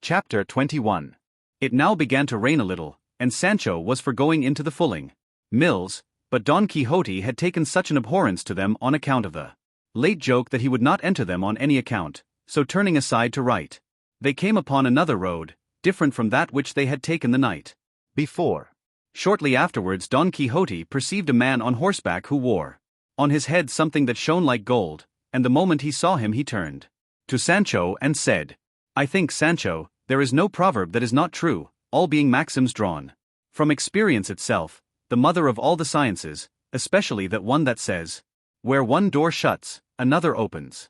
Chapter 21. It now began to rain a little, and Sancho was for going into the fulling mills, but Don Quixote had taken such an abhorrence to them on account of the late joke that he would not enter them on any account, so turning aside to right, they came upon another road, different from that which they had taken the night before. Shortly afterwards Don Quixote perceived a man on horseback who wore on his head something that shone like gold, and the moment he saw him he turned to Sancho and said, "I think, Sancho, there is no proverb that is not true, all being maxims drawn from experience itself, the mother of all the sciences, especially that one that says, where one door shuts, another opens.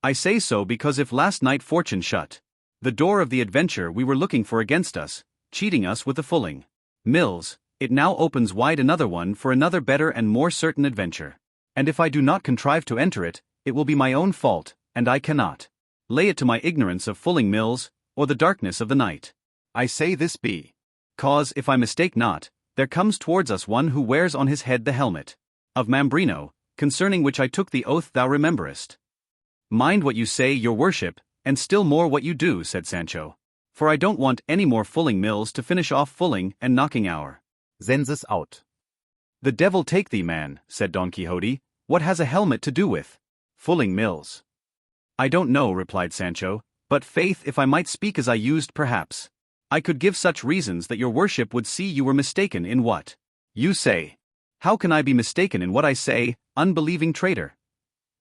I say so because if last night fortune shut the door of the adventure we were looking for against us, cheating us with the fulling mills, it now opens wide another one for another better and more certain adventure. And if I do not contrive to enter it, it will be my own fault, and I cannot lay it to my ignorance of fulling mills, or the darkness of the night. I say this cause, if I mistake not, there comes towards us one who wears on his head the helmet of Mambrino, concerning which I took the oath thou rememberest." "Mind what you say, your worship, and still more what you do," said Sancho, "for I don't want any more fulling mills to finish off fulling and knocking our senses out." "The devil take thee, man," said Don Quixote, "what has a helmet to do with fulling mills?" "I don't know," replied Sancho, "but faith, if I might speak as I used, perhaps I could give such reasons that your worship would see you were mistaken in what you say." "How can I be mistaken in what I say, unbelieving traitor?"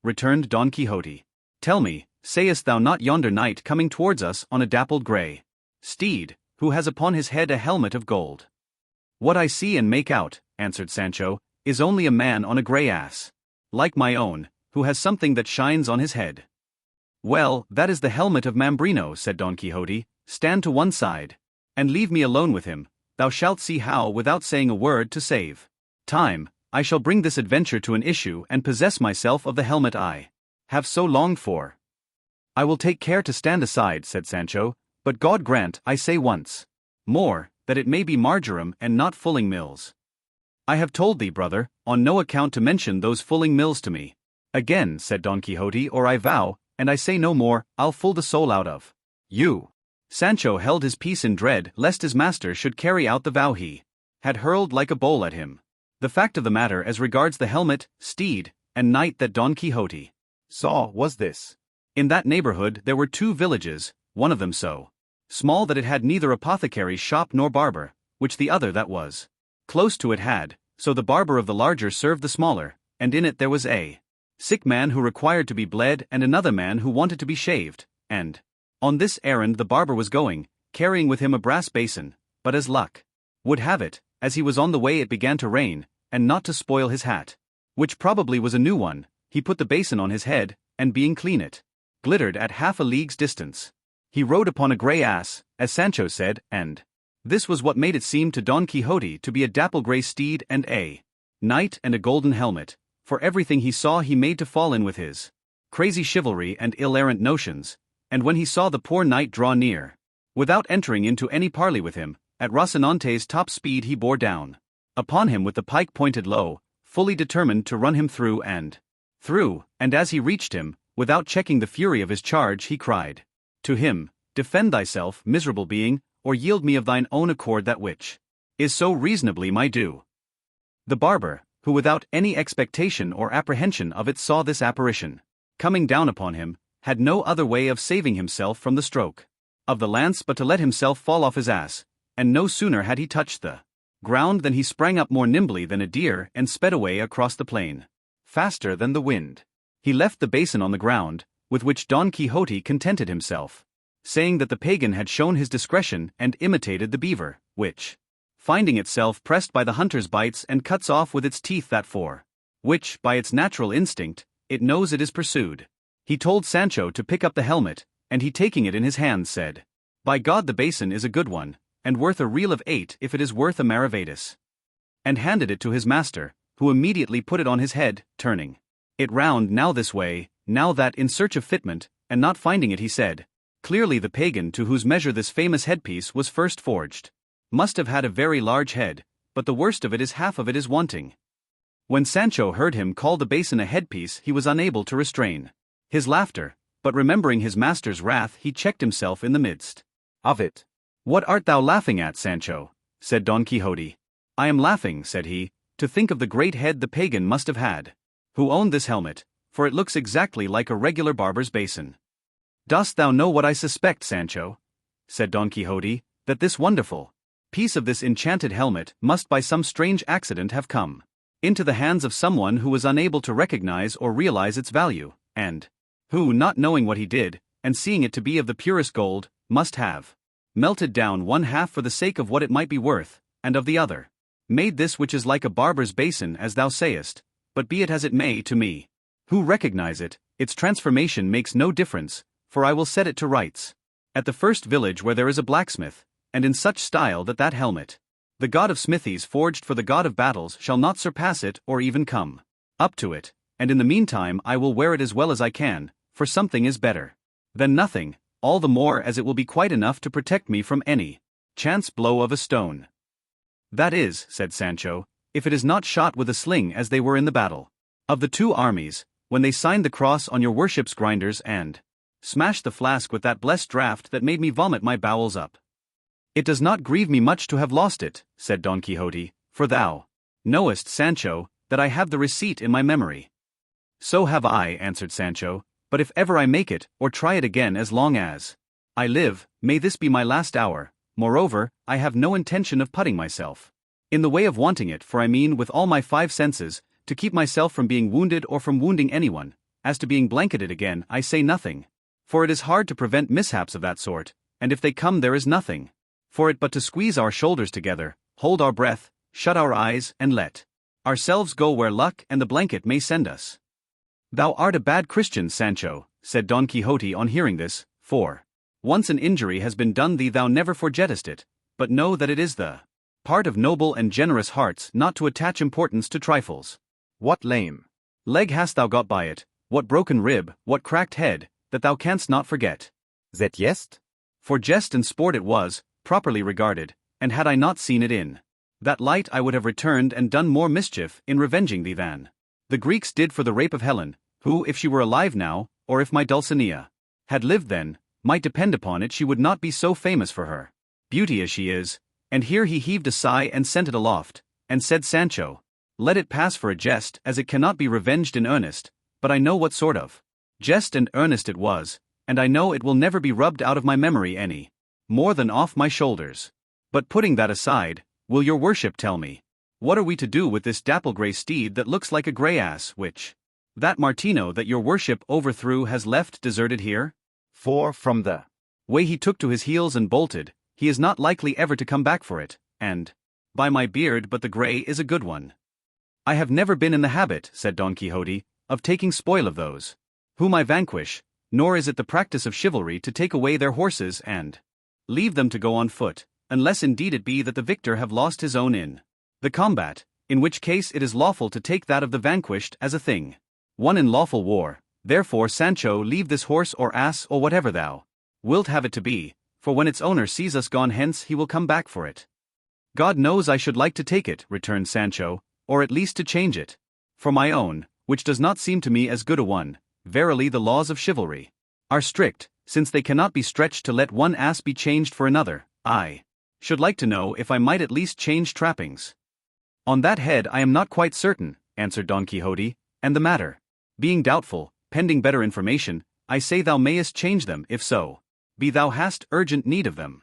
returned Don Quixote. "Tell me, sayest thou not yonder knight coming towards us on a dappled grey steed, who has upon his head a helmet of gold?" "What I see and make out," answered Sancho, "is only a man on a grey ass, like my own, who has something that shines on his head." "Well, that is the helmet of Mambrino," said Don Quixote. "Stand to one side, and leave me alone with him. Thou shalt see how, without saying a word to save time, I shall bring this adventure to an issue and possess myself of the helmet I have so longed for." "I will take care to stand aside," said Sancho, "but God grant, I say once more, that it may be marjoram and not fulling mills. I have told thee, brother, on no account to mention those fulling mills to me again," said Don Quixote, "or I vow, and I say no more, I'll full the soul out of you." Sancho held his peace in dread lest his master should carry out the vow he had hurled like a bowl at him. The fact of the matter as regards the helmet, steed, and knight that Don Quixote saw was this. In that neighborhood there were two villages, one of them so small that it had neither apothecary's shop nor barber, which the other that was close to it had, so the barber of the larger served the smaller, and in it there was a sick man who required to be bled and another man who wanted to be shaved, and on this errand the barber was going, carrying with him a brass basin, but as luck would have it, as he was on the way it began to rain, and not to spoil his hat, which probably was a new one, he put the basin on his head, and being clean it glittered at half a league's distance. He rode upon a grey ass, as Sancho said, and this was what made it seem to Don Quixote to be a dapple grey steed and a knight and a golden helmet, for everything he saw he made to fall in with his crazy chivalry and ill-errant notions, and when he saw the poor knight draw near, without entering into any parley with him, at Rocinante's top speed he bore down upon him with the pike pointed low, fully determined to run him through, and as he reached him, without checking the fury of his charge he cried to him, "Defend thyself, miserable being, or yield me of thine own accord that which is so reasonably my due." The barber, who without any expectation or apprehension of it saw this apparition coming down upon him, had no other way of saving himself from the stroke of the lance but to let himself fall off his ass, and no sooner had he touched the ground than he sprang up more nimbly than a deer and sped away across the plain, faster than the wind. He left the basin on the ground, with which Don Quixote contented himself, saying that the pagan had shown his discretion and imitated the beaver, which, finding itself pressed by the hunter's bites and cuts off with its teeth that for which, by its natural instinct, it knows it is pursued. He told Sancho to pick up the helmet, and he taking it in his hands said, "By God the basin is a good one, and worth a reel of 8 if it is worth a maravedis," and handed it to his master, who immediately put it on his head, turning it round now this way, now that in search of fitment, and not finding it he said, "Clearly the pagan to whose measure this famous headpiece was first forged must have had a very large head, but the worst of it is half of it is wanting." When Sancho heard him call the basin a headpiece he was unable to restrain his laughter, but remembering his master's wrath he checked himself in the midst. of it. What art thou laughing at, Sancho? Said Don Quixote. I am laughing, said he, to think of the great head the pagan must have had, who owned this helmet, for it looks exactly like a regular barber's basin. Dost thou know what I suspect, Sancho? Said Don Quixote, that this wonderful piece of this enchanted helmet must by some strange accident have come into the hands of someone who was unable to recognize or realize its value, and who, not knowing what he did, and seeing it to be of the purest gold, must have melted down one half for the sake of what it might be worth, and of the other made this which is like a barber's basin, as thou sayest. But be it as it may, to me, who recognize it, its transformation makes no difference, for I will set it to rights at the first village where there is a blacksmith, and in such style that that helmet, the god of smithies forged for the god of battles, shall not surpass it or even come up to it, and in the meantime I will wear it as well as I can, for something is better than nothing, all the more as it will be quite enough to protect me from any chance blow of a stone. That is, said Sancho, if it is not shot with a sling as they were in the battle of the two armies, when they signed the cross on your worship's grinders and smashed the flask with that blessed draught that made me vomit my bowels up. It does not grieve me much to have lost it, said Don Quixote, for thou knowest, Sancho, that I have the receipt in my memory. So have I, answered Sancho, but if ever I make it, or try it again as long as I live, may this be my last hour. Moreover, I have no intention of putting myself in the way of wanting it, for I mean with all my 5 senses, to keep myself from being wounded or from wounding anyone. As to being blanketed again, I say nothing, for it is hard to prevent mishaps of that sort, and if they come there is nothing for it but to squeeze our shoulders together, hold our breath, shut our eyes, and let ourselves go where luck and the blanket may send us. Thou art a bad Christian, Sancho, said Don Quixote on hearing this, for once an injury has been done thee thou never forgettest it, but know that it is the part of noble and generous hearts not to attach importance to trifles. What lame leg hast thou got by it, what broken rib, what cracked head, that thou canst not forget? That jest? For jest and sport it was, properly regarded, and had I not seen it in that light I would have returned and done more mischief in revenging thee than the Greeks did for the rape of Helen, who, if she were alive now, or if my Dulcinea had lived then, might depend upon it she would not be so famous for her beauty as she is. And here he heaved a sigh and sent it aloft, and said, Sancho, let it pass for a jest, as it cannot be revenged in earnest, but I know what sort of jest and earnest it was, and I know it will never be rubbed out of my memory any more than off my shoulders. But putting that aside, will your worship tell me, what are we to do with this dapple-grey steed that looks like a grey ass, which that Martino that your worship overthrew has left deserted here? For from the way he took to his heels and bolted, he is not likely ever to come back for it, and, by my beard, but the grey is a good one. I have never been in the habit, said Don Quixote, of taking spoil of those whom I vanquish, nor is it the practice of chivalry to take away their horses and leave them to go on foot, unless indeed it be that the victor have lost his own in the combat, in which case it is lawful to take that of the vanquished as a thing won in lawful war. Therefore, Sancho, leave this horse or ass or whatever thou wilt have it to be, for when its owner sees us gone hence he will come back for it. God knows I should like to take it, returned Sancho, or at least to change it for my own, which does not seem to me as good a one. Verily the laws of chivalry are strict, since they cannot be stretched to let one ass be changed for another. I should like to know if I might at least change trappings. On that head I am not quite certain, answered Don Quixote, and the matter being doubtful, pending better information, I say thou mayest change them, if so be thou hast urgent need of them.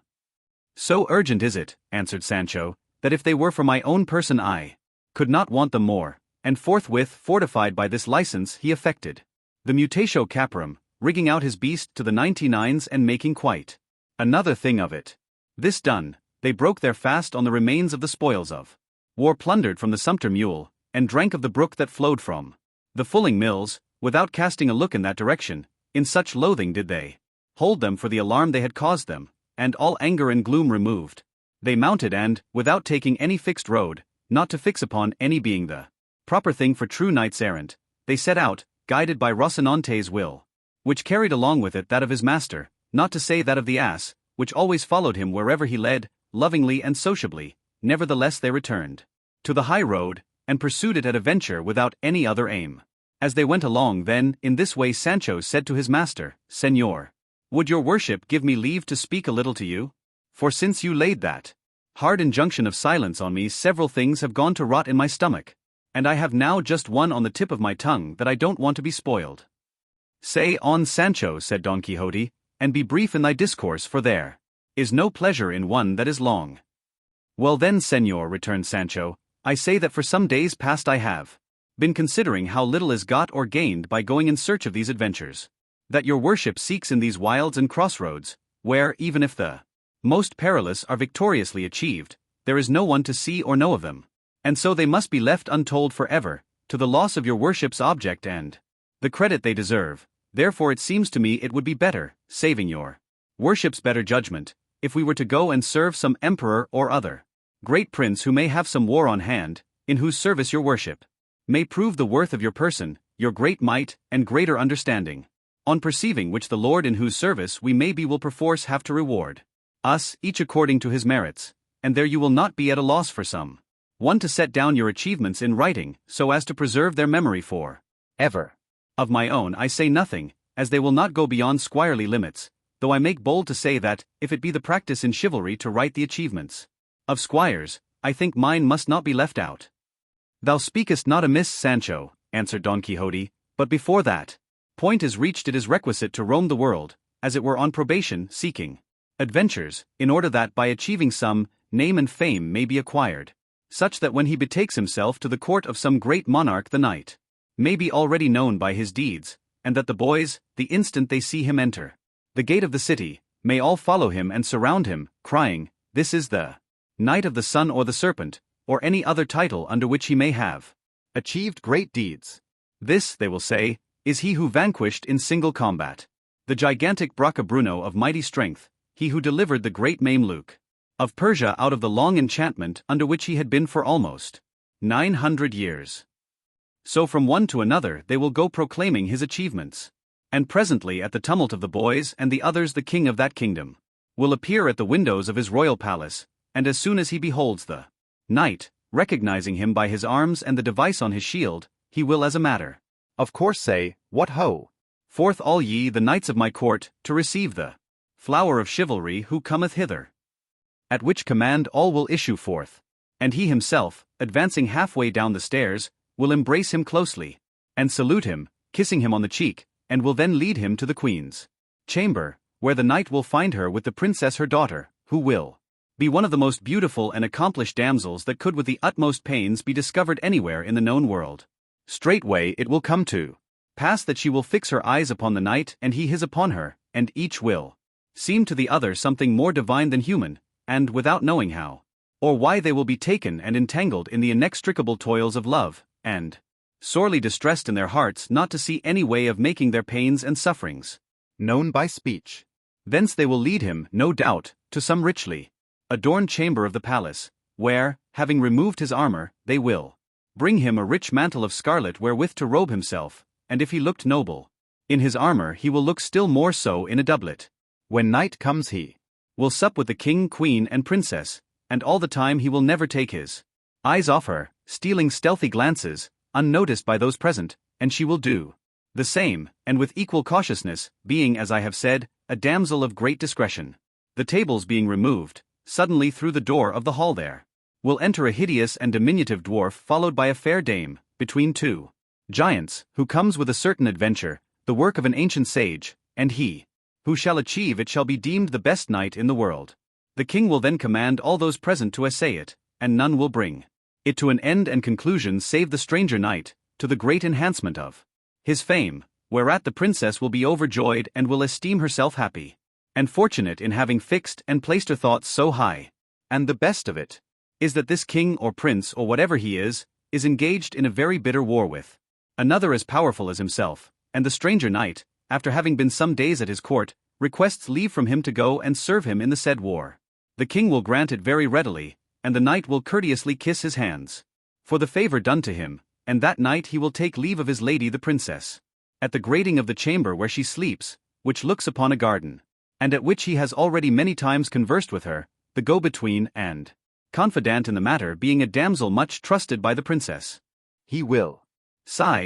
So urgent is it, answered Sancho, that if they were for my own person I could not want them more, and forthwith, fortified by this license, he effected the mutatio caparum, rigging out his beast to the 99s and making quite another thing of it. This done, they broke their fast on the remains of the spoils of war plundered from the sumpter mule, and drank of the brook that flowed from the fulling mills, without casting a look in that direction. In such loathing did they hold them for the alarm they had caused them, and all anger and gloom removed, they mounted and, without taking any fixed road, not to fix upon any being the proper thing for true knights errant, they set out, guided by Rocinante's will, which carried along with it that of his master, not to say that of the ass, which always followed him wherever he led, lovingly and sociably. Nevertheless they returned to the high road, and pursued it at a venture without any other aim. As they went along then, in this way Sancho said to his master, Señor, Would your worship give me leave to speak a little to you? For since you laid that hard injunction of silence on me, several things have gone to rot in my stomach, and I have now just one on the tip of my tongue that I don't want to be spoiled. Say on, Sancho, said Don Quixote, and be brief in thy discourse, for there is no pleasure in one that is long. Well then, señor, returned Sancho, I say that for some days past I have been considering how little is got or gained by going in search of these adventures that your worship seeks in these wilds and crossroads, where, even if the most perilous are victoriously achieved, there is no one to see or know of them, and so they must be left untold forever, to the loss of your worship's object and the credit they deserve. Therefore it seems to me it would be better, saving your worship's better judgment, if we were to go and serve some emperor or other great prince who may have some war on hand, in whose service your worship may prove the worth of your person, your great might, and greater understanding, on perceiving which the Lord in whose service we maybe will perforce have to reward us, each according to his merits, and there you will not be at a loss for some one to set down your achievements in writing, so as to preserve their memory for ever. Of my own I say nothing, as they will not go beyond squirely limits, though I make bold to say that, if it be the practice in chivalry to write the achievements of squires, I think mine must not be left out. Thou speakest not amiss, Sancho, answered Don Quixote, but before that point is reached it is requisite to roam the world, as it were on probation, seeking adventures, in order that by achieving some name and fame may be acquired, such that when he betakes himself to the court of some great monarch the knight may be already known by his deeds, and that the boys, the instant they see him enter the gate of the city, may all follow him and surround him, crying, This is the Knight of the Sun or the Serpent, or any other title under which he may have achieved great deeds. This, they will say, is he who vanquished in single combat the gigantic Bruno of mighty strength, he who delivered the great Mameluke of Persia out of the long enchantment under which he had been for almost 900 years. So from one to another they will go proclaiming his achievements, and presently at the tumult of the boys and the others the king of that kingdom will appear at the windows of his royal palace, and as soon as he beholds the knight, recognizing him by his arms and the device on his shield, he will as a matter of course say, What ho! Forth all ye the knights of my court, to receive the flower of chivalry who cometh hither. At which command all will issue forth, and he himself, advancing halfway down the stairs, will embrace him closely, and salute him, kissing him on the cheek, and will then lead him to the queen's chamber, where the knight will find her with the princess her daughter, who will be one of the most beautiful and accomplished damsels that could with the utmost pains be discovered anywhere in the known world. Straightway it will come to pass that she will fix her eyes upon the knight and he his upon her, and each will seem to the other something more divine than human, and without knowing how or why they will be taken and entangled in the inextricable toils of love, and sorely distressed in their hearts not to see any way of making their pains and sufferings known by speech. Thence they will lead him, no doubt, to some richly adorned chamber of the palace, where, having removed his armor, they will bring him a rich mantle of scarlet wherewith to robe himself, and if he looked noble in his armor he will look still more so in a doublet. When night comes he will sup with the king, queen, and princess, and all the time he will never take his eyes off her, stealing stealthy glances, unnoticed by those present, and she will do the same, and with equal cautiousness, being, as I have said, a damsel of great discretion. The tables being removed, suddenly through the door of the hall there will enter a hideous and diminutive dwarf followed by a fair dame, between two giants, who comes with a certain adventure, the work of an ancient sage, and he who shall achieve it shall be deemed the best knight in the world. The king will then command all those present to essay it, and none will bring it to an end and conclusion save the stranger knight, to the great enhancement of his fame, whereat the princess will be overjoyed and will esteem herself happy and fortunate in having fixed and placed her thoughts so high. And the best of it is that this king or prince or whatever he is engaged in a very bitter war with another as powerful as himself, and the stranger knight, after having been some days at his court, requests leave from him to go and serve him in the said war. The king will grant it very readily, and the knight will courteously kiss his hands for the favor done to him, and that night he will take leave of his lady the princess at the grating of the chamber where she sleeps, which looks upon a garden, and at which he has already many times conversed with her, the go-between and confidant in the matter being a damsel much trusted by the princess. He will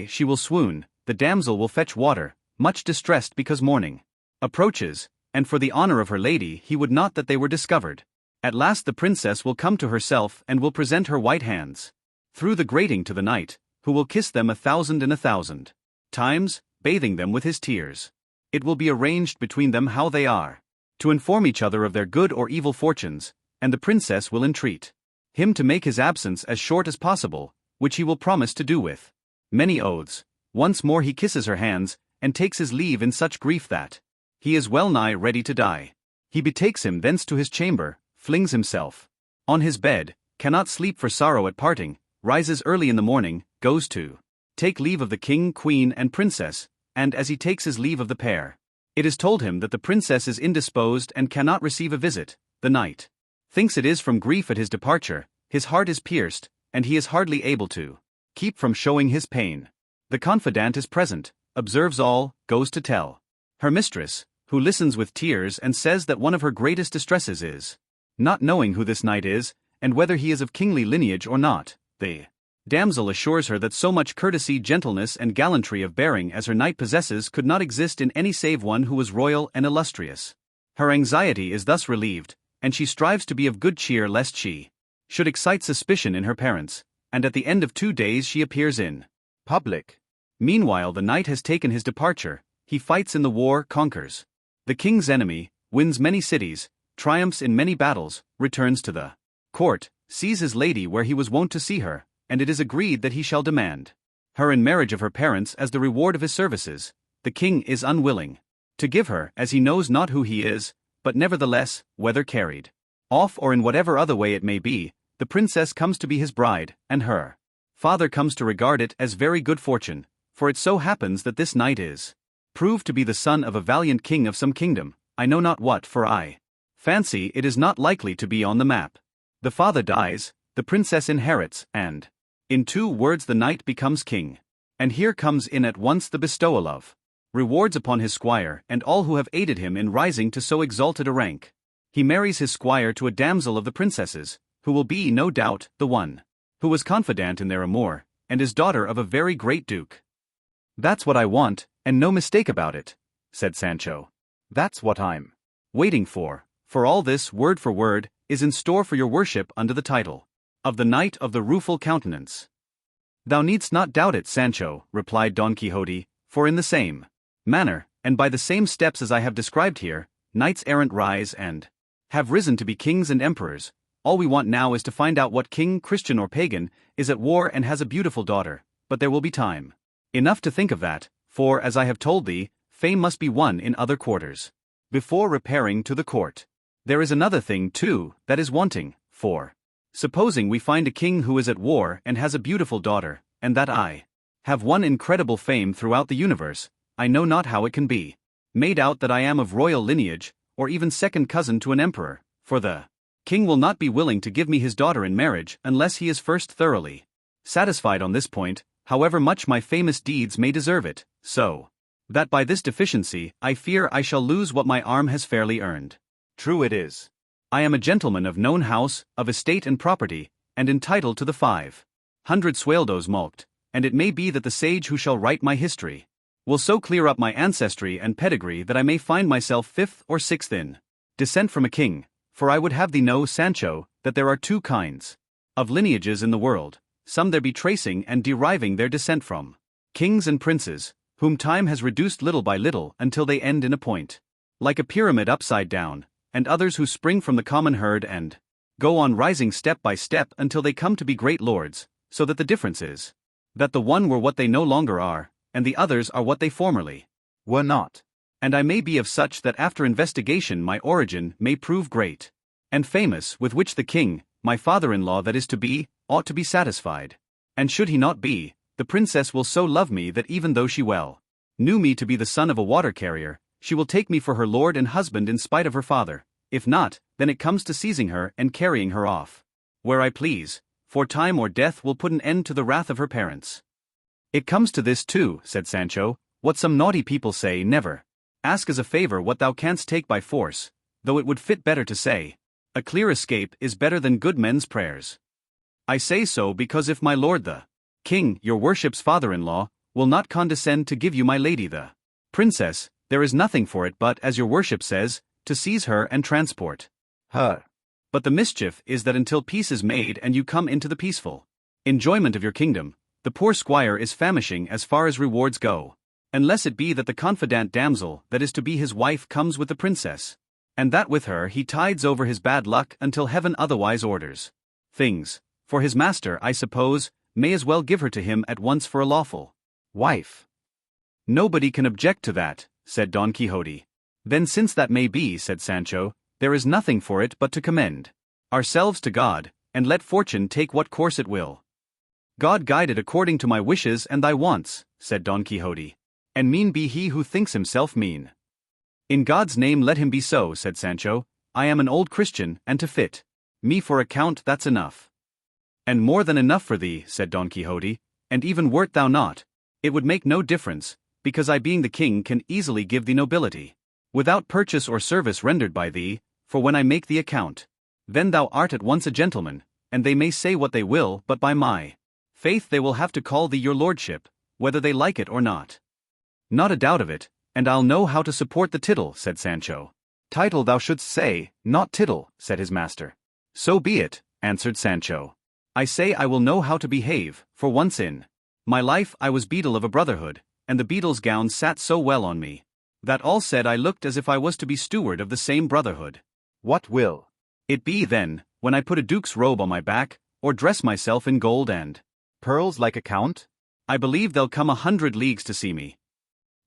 She will swoon, the damsel will fetch water, much distressed because morning approaches, and for the honor of her lady he would not that they were discovered. At last the princess will come to herself and will present her white hands through the grating to the knight, who will kiss them 1,000 times, bathing them with his tears. It will be arranged between them how they are to inform each other of their good or evil fortunes, and the princess will entreat him to make his absence as short as possible, which he will promise to do with many oaths. Once more he kisses her hands, and takes his leave in such grief that he is well nigh ready to die. He betakes him thence to his chamber, flings himself on his bed, cannot sleep for sorrow at parting, rises early in the morning, goes to take leave of the king, queen, and princess, and as he takes his leave of the pair, it is told him that the princess is indisposed and cannot receive a visit. The knight thinks it is from grief at his departure, his heart is pierced, and he is hardly able to keep from showing his pain. The confidant is present, observes all, goes to tell her mistress, who listens with tears and says that one of her greatest distresses is not knowing who this knight is, and whether he is of kingly lineage or not. The damsel assures her that so much courtesy, gentleness, and gallantry of bearing as her knight possesses could not exist in any save one who was royal and illustrious. Her anxiety is thus relieved, and she strives to be of good cheer lest she should excite suspicion in her parents, and at the end of 2 days she appears in public. Meanwhile the knight has taken his departure, he fights in the war, conquers the king's enemy, wins many cities, triumphs in many battles, returns to the court, sees his lady where he was wont to see her, and it is agreed that he shall demand her in marriage of her parents as the reward of his services. The king is unwilling to give her, as he knows not who he is, but nevertheless, whether carried off or in whatever other way it may be, the princess comes to be his bride, and her father comes to regard it as very good fortune, for it so happens that this knight is proved to be the son of a valiant king of some kingdom, I know not what, for I fancy it is not likely to be on the map. The father dies, the princess inherits, and in 2 words the knight becomes king. And here comes in at once the bestowal of rewards upon his squire and all who have aided him in rising to so exalted a rank. He marries his squire to a damsel of the princess's, who will be, no doubt, the one who was confidant in their amour, and is daughter of a very great duke. That's what I want, and no mistake about it, said Sancho. That's what I'm waiting for all this, word for word, is in store for your worship under the title of the Knight of the Rueful Countenance. Thou needst not doubt it, Sancho, replied Don Quixote, for in the same manner, and by the same steps as I have described here, knights errant rise and have risen to be kings and emperors. All we want now is to find out what king, Christian or pagan, is at war and has a beautiful daughter, but there will be time enough to think of that, for, as I have told thee, fame must be won in other quarters before repairing to the court. There is another thing, too, that is wanting, for supposing we find a king who is at war and has a beautiful daughter, and that I have won incredible fame throughout the universe, I know not how it can be made out that I am of royal lineage, or even second cousin to an emperor, for the king will not be willing to give me his daughter in marriage unless he is first thoroughly satisfied on this point, however much my famous deeds may deserve it, so that by this deficiency I fear I shall lose what my arm has fairly earned. True it is. I am a gentleman of known house, of estate and property, and entitled to the 500 sueldos mulct, and it may be that the sage who shall write my history will so clear up my ancestry and pedigree that I may find myself 5th or 6th in descent from a king, for I would have thee know, Sancho, that there are 2 kinds of lineages in the world, some there be tracing and deriving their descent from kings and princes, whom time has reduced little by little until they end in a point, like a pyramid upside down, and others who spring from the common herd and go on rising step by step until they come to be great lords, so that the difference is that the one were what they no longer are, and the others are what they formerly were not. And I may be of such that after investigation my origin may prove great and famous, with which the king, my father-in-law that is to be, ought to be satisfied. And should he not be, the princess will so love me that even though she well knew me to be the son of a water-carrier, she will take me for her lord and husband in spite of her father. If not, then it comes to seizing her and carrying her off where I please, for time or death will put an end to the wrath of her parents. It comes to this too, said Sancho, what some naughty people say, never ask as a favor what thou canst take by force, though it would fit better to say, a clear escape is better than good men's prayers. I say so because if my lord the king, your worship's father-in-law, will not condescend to give you my lady the princess, There is nothing for it but, as your worship says, to seize her and transport her. But the mischief is that until peace is made and you come into the peaceful enjoyment of your kingdom, the poor squire is famishing as far as rewards go. Unless it be that the confidant damsel that is to be his wife comes with the princess, and that with her he tides over his bad luck until heaven otherwise orders things. For his master, I suppose, may as well give her to him at once for a lawful Wife. Nobody can object to that, said Don Quixote. Then since that may be, said Sancho, there is nothing for it but to commend ourselves to God, and let fortune take what course it will. God guide it according to my wishes and thy wants, said Don Quixote. And mean be he who thinks himself mean. In God's name let him be so, said Sancho. I am an old Christian, and to fit me for account that's enough. And more than enough for thee, said Don Quixote, and even wert thou not, it would make no difference, because I being the king can easily give thee nobility, without purchase or service rendered by thee, for when I make the account, then thou art at once a gentleman, and they may say what they will, but by my faith they will have to call thee your lordship, whether they like it or not. Not a doubt of it, and I'll know how to support the tittle, said Sancho. Title thou shouldst say, not tittle, said his master. So be it, answered Sancho. I say I will know how to behave, for once in my life I was beadle of a brotherhood, and the beadle's gown sat so well on me, that all said I looked as if I was to be steward of the same brotherhood. What will it be then, when I put a duke's robe on my back, or dress myself in gold and pearls like a count? I believe they'll come 100 leagues to see me.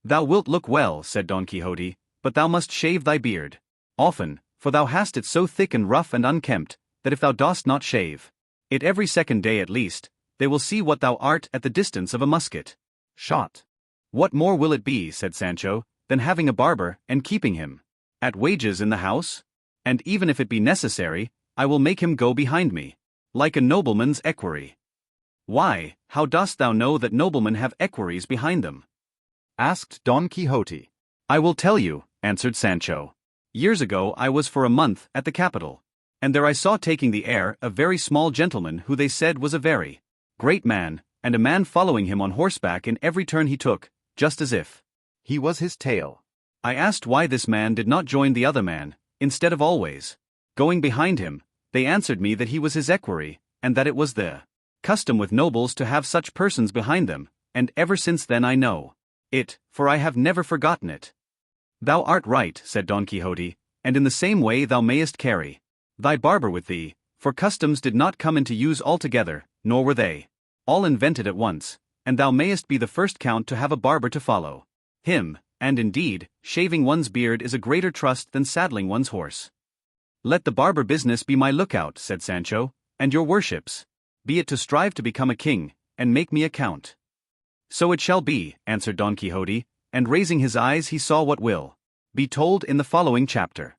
Thou wilt look well, said Don Quixote, but thou must shave thy beard often, for thou hast it so thick and rough and unkempt, that if thou dost not shave it every second day at least, they will see what thou art at the distance of a musket shot. What more will it be, said Sancho, than having a barber, and keeping him at wages in the house? And even if it be necessary, I will make him go behind me, like a nobleman's equerry. Why, how dost thou know that noblemen have equerries behind them? Asked Don Quixote. I will tell you, answered Sancho. Years ago I was for a month at the capital, and there I saw taking the air a very small gentleman who they said was a very great man, and a man following him on horseback in every turn he took, just as if he was his tail. I asked why this man did not join the other man, instead of always going behind him. They answered me that he was his equerry, and that it was the custom with nobles to have such persons behind them, and ever since then I know it, for I have never forgotten it. Thou art right, said Don Quixote, and in the same way thou mayest carry thy barber with thee, for customs did not come into use altogether, nor were they all invented at once, and thou mayest be the first count to have a barber to follow him, and indeed, shaving one's beard is a greater trust than saddling one's horse. Let the barber business be my lookout, said Sancho, and your worship's, be it to strive to become a king, and make me a count. So it shall be, answered Don Quixote, and raising his eyes he saw what will be told in the following chapter.